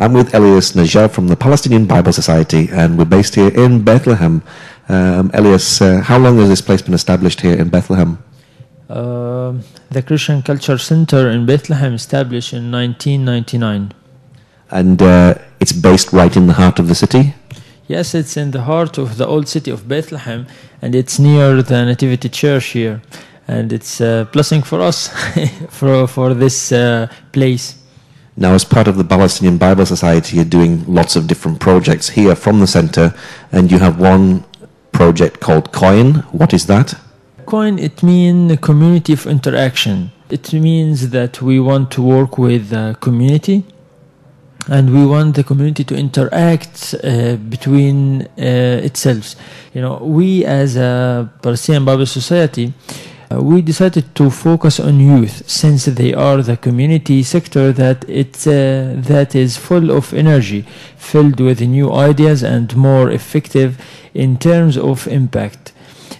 I'm with Elias Najah from the Palestinian Bible Society, and we're based here in Bethlehem. Elias, how long has this place been established here in Bethlehem? The Christian Culture Center in Bethlehem established in 1999. And it's based right in the heart of the city? Yes, it's in the heart of the old city of Bethlehem, and it's near the Nativity Church here. And it's a blessing for us for this place. Now, as part of the Palestinian Bible Society, you're doing lots of different projects here from the center, and you have one project called COIN. What is that? COIN, it means community of interaction. It means that we want to work with the community, and we want the community to interact between itself. You know, we as a Palestinian Bible Society, we decided to focus on youth, since they are the community sector that is full of energy, filled with new ideas and more effective in terms of impact.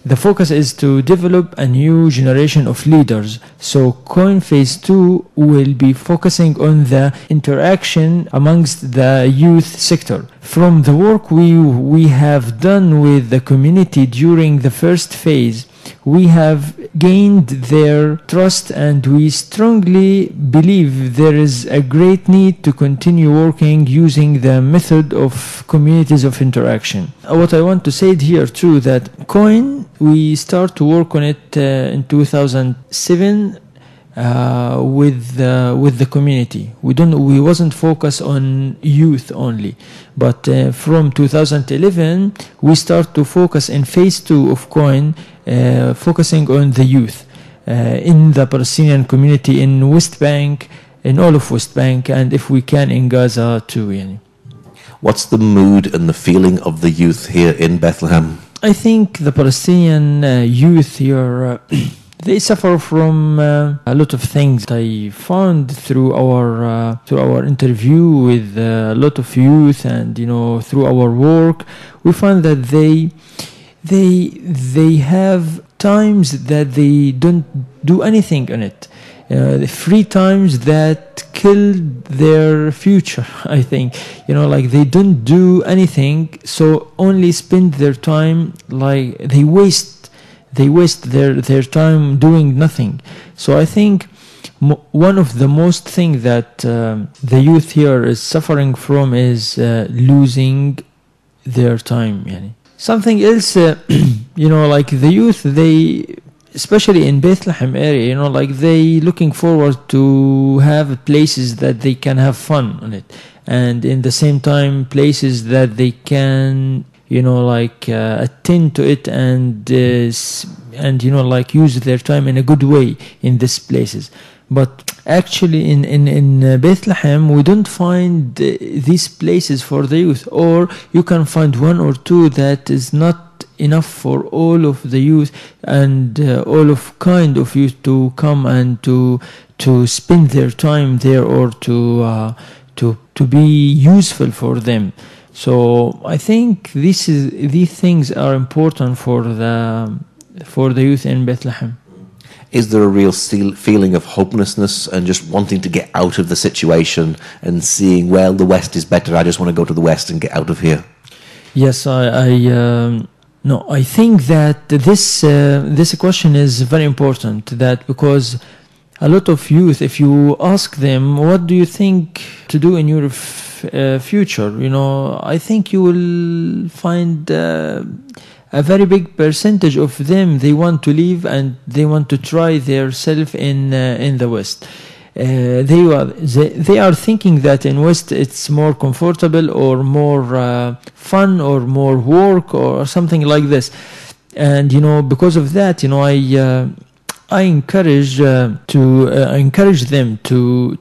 The focus is to develop a new generation of leaders. So COIN Phase 2 will be focusing on the interaction amongst the youth sector. From the work we have done with the community during the first phase, we have gained their trust, and we strongly believe there is a great need to continue working using the method of communities of interaction. What I want to say here too, that COIN, we start to work on it in 2007 with the community. We wasn't focused on youth only, but from 2011 we start to focus in phase 2 of COIN, focusing on the youth in the Palestinian community in West Bank, in all of West Bank, and if we can in Gaza too. What's the mood and the feeling of the youth here in Bethlehem? I think the Palestinian youth here, they suffer from a lot of things. I found through our interview with a lot of youth, and through our work, we found that they have times that they don't do anything on it. The free times that kill their future, I think. Like they don't do anything, so only spend their time, like they waste their time doing nothing. So I think one of the most thing that the youth here is suffering from is losing their time. Something else, like the youth, they, especially in Bethlehem area, like they looking forward to have places that they can have fun on it, and in the same time places that they can attend to it and like use their time in a good way in these places. But actually in Bethlehem we don't find these places for the youth, or you can find one or two that is not enough for all of the youth and all of kind of youth to come and to spend their time there, or to be useful for them. So I think these things are important for the youth in Bethlehem. Is there a real feeling of hopelessness and just wanting to get out of the situation and seeing, well, the West is better, I just want to go to the West and get out of here? Yes, I think that this question is very important, that because a lot of youth, if you ask them, what do you think to do in your future, I think you will find a very big percentage of them, they want to leave and they want to try their self in the West. They are thinking that in West it's more comfortable or more fun or more work or something like this. And because of that, I encourage them to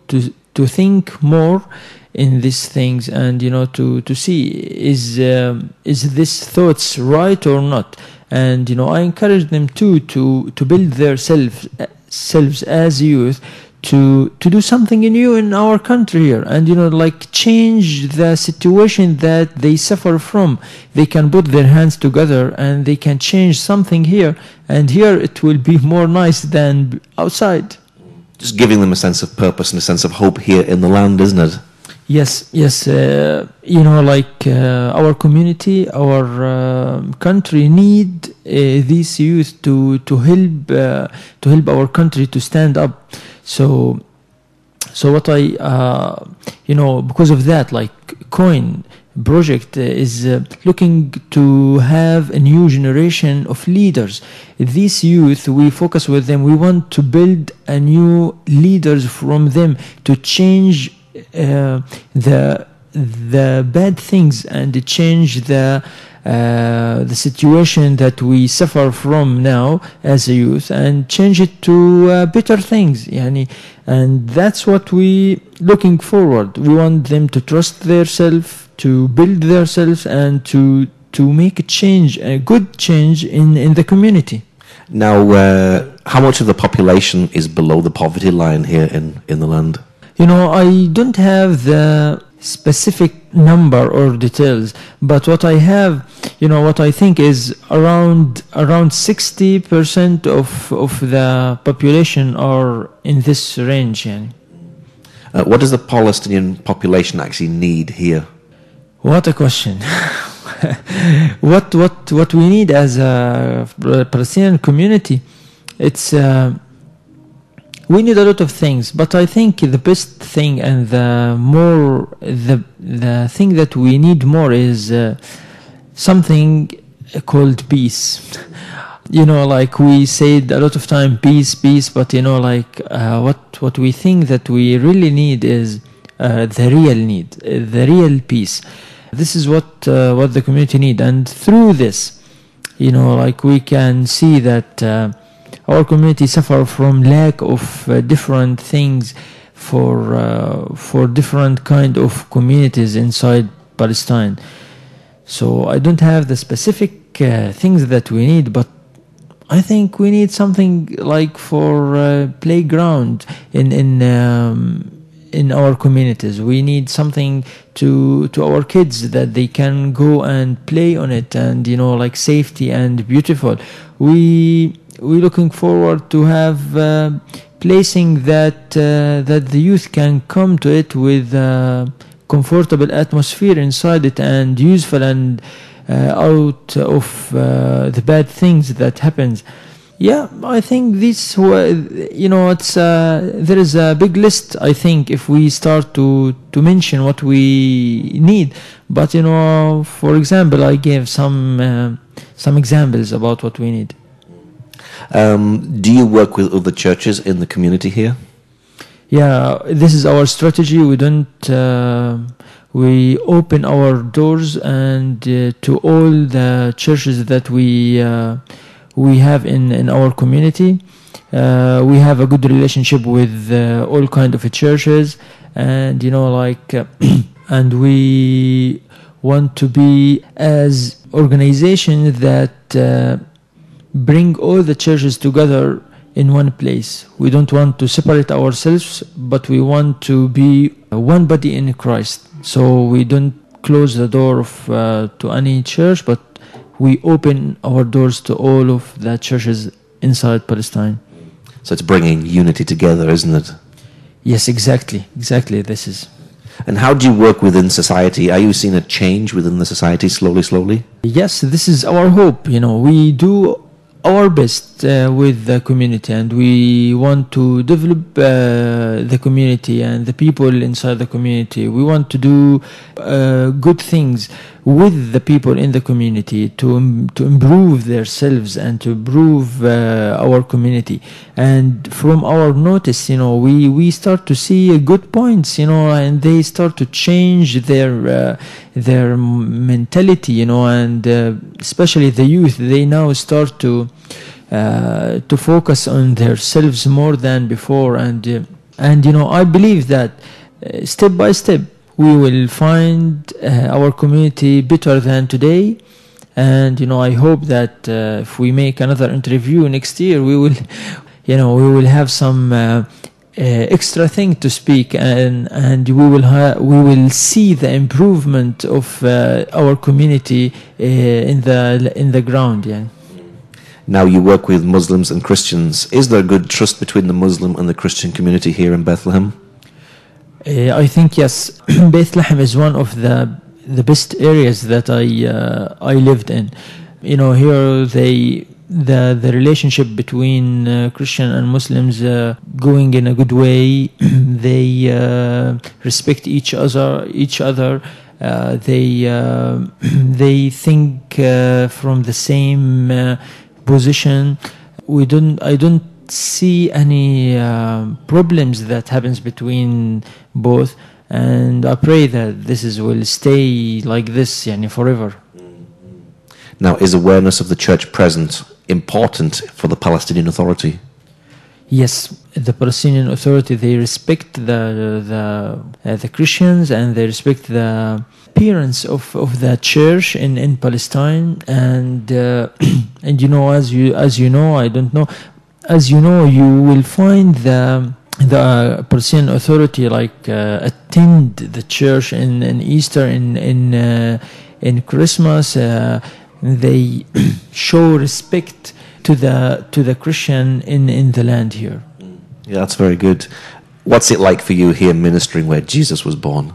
think more in these things, and to see is this thoughts right or not. And I encourage them to build their selves as youth, to do something new in our country here, and like change the situation that they suffer from. They can put their hands together and they can change something here, and here it will be more nice than outside. Just giving them a sense of purpose and a sense of hope here in the land, isn't it? Yes, yes. Like our community, our country need these youth to help our country to stand up. So what because of that, like Coin project is looking to have a new generation of leaders. These youth, we focus with them. We want to build a new leaders from them to change the bad things and to change the situation that we suffer from now as a youth and change it to better things. And that's what we looking forward. We want them to trust themselves, to build themselves, and to make a change, a good change in the community. Now, how much of the population is below the poverty line here in the land? I don't have the specific number or details, but what I have, what I think is around 60% of the population are in this range. What does the Palestinian population actually need here? What a question. What we need as a Palestinian community, it's we need a lot of things, but I think the best thing and the thing that we need more is something called peace. Like we said a lot of time, peace, but what we think that we really need is the real need, the real peace. This is what the community need, and through this, we can see that our community suffer from lack of different things for different kind of communities inside Palestine. So I don't have the specific things that we need, but I think we need something like for playground in our communities. We need something to our kids that they can go and play on it, and like safety and beautiful. We're looking forward to have placing that the youth can come to it with comfortable atmosphere inside it and useful and out of the bad things that happens. Yeah, I think this, it's there is a big list. I think if we start to mention what we need, but for example, I gave some examples about what we need. Do you work with other churches in the community here? Yeah, this is our strategy. We don't. We open our doors and to all the churches that we have in our community. We have a good relationship with all kind of churches, and and we want to be as organization that bring all the churches together in one place. We don't want to separate ourselves, but we want to be one body in Christ. So we don't close the door to any church, but we open our doors to all of the churches inside Palestine. So it's bringing unity together, isn't it? Yes, exactly. This is. And how do you work within society? Are you seeing a change within the society slowly? Yes, this is our hope. We do our best with the community, and we want to develop the community and the people inside the community. We want to do good things with the people in the community to improve themselves and to improve our community. And from our notice, we start to see good points, and they start to change their mentality, and especially the youth. They now start to focus on themselves more than before, and I believe that step by step we will find our community better than today. And I hope that if we make another interview next year, we will have some extra thing to speak, and we will see the improvement of our community in the ground. Yeah. Now you work with Muslims and Christians. Is there good trust between the Muslim and the Christian community here in Bethlehem? I think yes, Bethlehem is one of the best areas that I lived in. You know, here the relationship between Christian and Muslims going in a good way. They respect each other. They think from the same position. I don't see any problems that happens between both, and I pray that will stay like this, yani, forever. Now, is awareness of the church present important for the Palestinian Authority? Yes, the Palestinian Authority, they respect the Christians, and they respect the appearance of the church in Palestine. And and you know, as you know, I don't know, as you know, you will find the Palestinian Authority attend the church in Easter, in Christmas. They show respect to the Christian in the land here. Yeah, that's very good. What's it like for you here ministering where Jesus was born?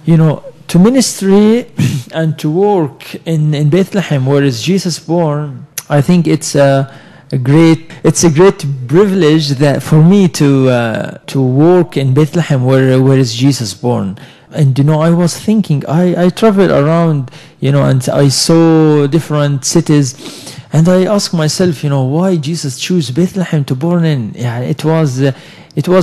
You know, to ministry and to work in Bethlehem where is Jesus born, I think it's a great privilege that for me to work in Bethlehem where is Jesus born. And you know, I was thinking, I traveled around, you know, and I saw different cities, and I asked myself, you know, why Jesus chose Bethlehem to born in? Yeah, it was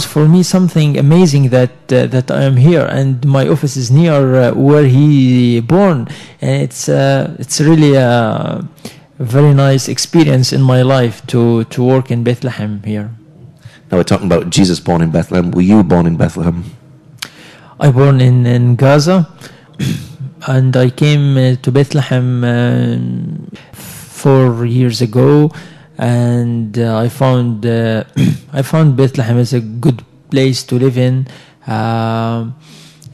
for me something amazing that I am here, and my office is near where he born, and it's really a very nice experience in my life to work in Bethlehem here. Now we're talking about Jesus born in Bethlehem. Were you born in Bethlehem? I born in Gaza, and I came to Bethlehem 4 years ago, and I found Bethlehem is a good place to live in,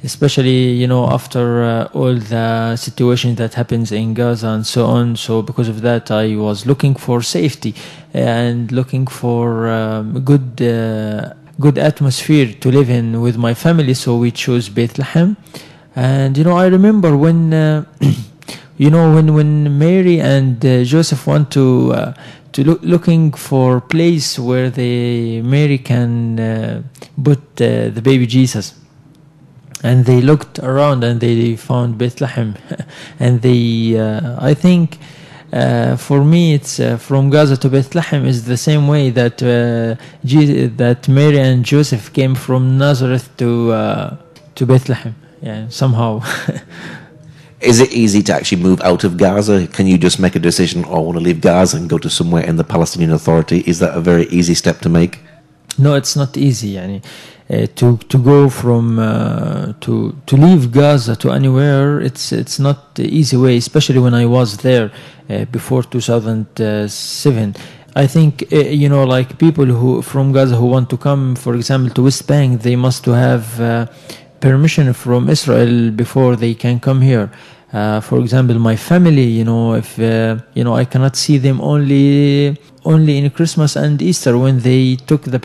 especially, you know, after all the situation that happens in Gaza and so on. So because of that, I was looking for safety and looking for good atmosphere to live in with my family, so we chose Bethlehem. And you know, I remember when you know, when Mary and Joseph want to looking for place where Mary can put the baby Jesus, and they looked around and they found Bethlehem. And they I think for me, it's from Gaza to Bethlehem is the same way that that Mary and Joseph came from Nazareth to Bethlehem. Yeah, somehow. Is it easy to actually move out of Gaza? Can you just make a decision, oh, I want to leave Gaza and go to somewhere in the Palestinian Authority? Is that a very easy step to make? No, it's not easy. Yani, to go from to leave Gaza to anywhere, it's not the easy way, especially when I was there before 2007. I think you know, like people who from Gaza who want to come, for example, to West Bank, they must to have permission from Israel before they can come here. For example, my family, you know, if you know, I cannot see them only in Christmas and Easter, when they took the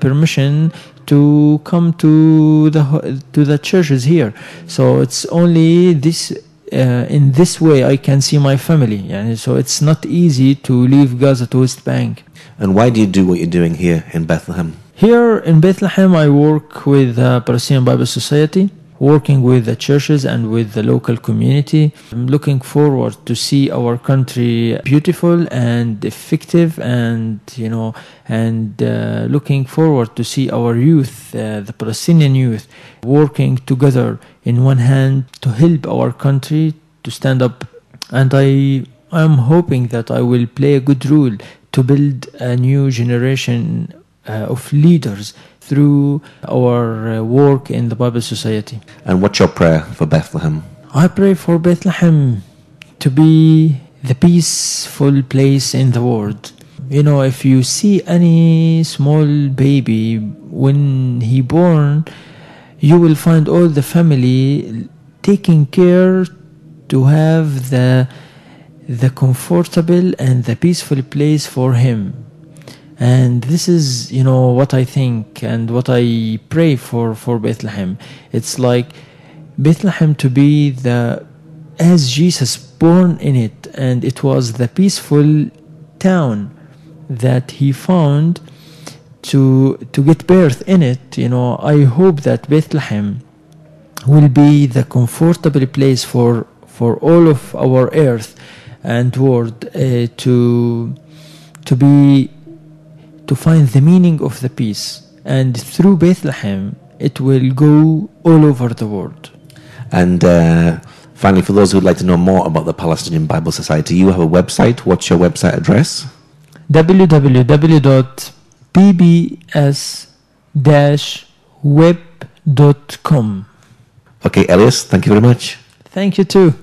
permission to come to the churches here. So it's only this in this way I can see my family. And so it's not easy to leave Gaza to West Bank. And why do you do what you're doing here in Bethlehem? Here in Bethlehem, I work with the Palestinian Bible Society, working with the churches and with the local community. I'm looking forward to see our country beautiful and effective, and you know, and looking forward to see our youth, the Palestinian youth, working together in one hand to help our country to stand up. And I am hoping that I will play a good role to build a new generation of leaders through our work in the Bible Society. And what's your prayer for Bethlehem? I pray for Bethlehem to be the peaceful place in the world. You know, if you see any small baby when he born, you will find all the family taking care to have the comfortable and the peaceful place for him. And this is, what I think and what I pray for Bethlehem. It's like Bethlehem to be as Jesus born in it, and it was the peaceful town that he found to get birth in it. I hope that Bethlehem will be the comfortable place for all of our earth and world to find the meaning of the peace, and through Bethlehem it will go all over the world. And finally, for those who would like to know more about the Palestinian Bible Society, you have a website. What's your website address? www.bbs-web.com. Okay, Elias, thank you very much. Thank you too.